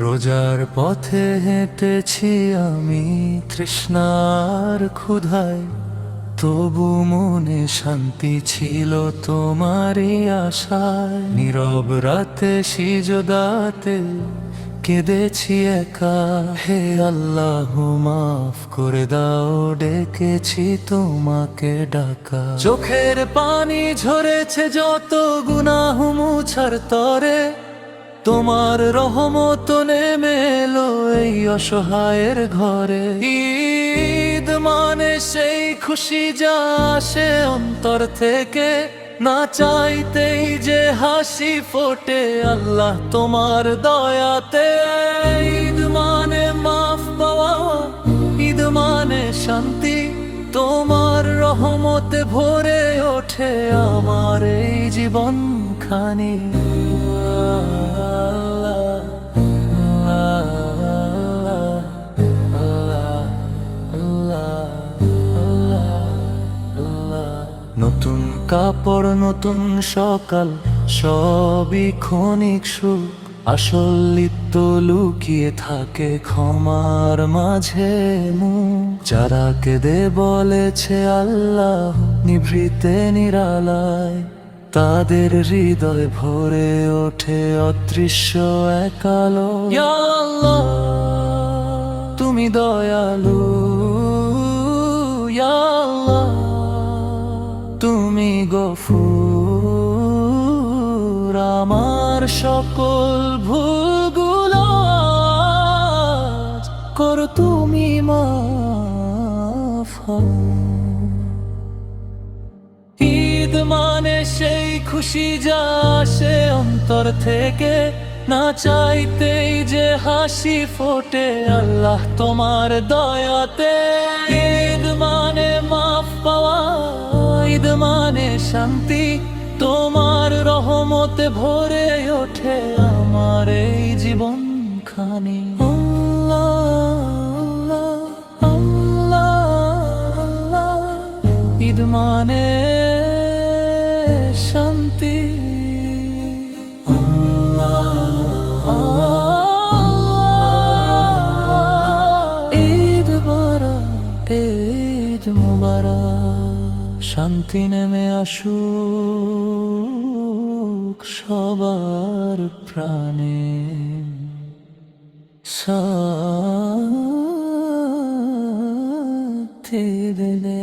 রোজার পথে হেঁটেছি আমি তৃষ্ণার ক্ষুধায়, তবু মনে শান্তি ছিল তোমারই আশায়। নীরব রাতে সিজদাতে কেঁদেছি একা, হে আল্লাহ মাফ করে দাও, ডেকেছি তোমাকে ডাকা। চোখের পানি ঝরেছে যত গুনাহ মুছার তরে, তোমার রহমত নেমে এলো এই অসহায়ের ঘরে। ঈদ মানে সেই খুশি যা আসে অন্তর থেকে, না চাইতেই যে হাসি ফোটে আল্লাহ তোমার দয়াতে। ঈদ মানে মাফ পাওয়া, ঈদ মানে শান্তি, তোমার রহমতে ভরে ওঠে আমার এই জীবন খানি। নতুন কাপড় নতুন সকাল সবই ক্ষণিক সুখ, আসল লিপ্ত লুকিয়ে থাকে ক্ষমার মাঝে মুখ। যারা কেঁদে বলেছে আল্লাহ নিভৃতে নিরালায়, তাদের হৃদয় ভরে ওঠে অদৃশ্য এক আলো। ইয়া আল্লাহ তুমি দয়ালু, ইয়া আল্লাহ তুমি গফুর, আমার সকল ভুলগুলো আজ করো তুমি মাফ। ঈদ মানে সেই খুশি যা আসে অন্তর থেকে, না চাইতেই যে হাসি ফোটে আল্লাহ তোমার দয়াতে। ঈদ মানে মাফ পাওয়া, ঈদ মানে শান্তি, তোমার রহমতে ভরে ওঠে আমার এই জীবন খানি। ঈদ মানে শান্তি, ঈদ মুবারক, ঈদ মুবারক। শান্তি নেমে আসুক সবার প্রাণে, শান্তি দিলে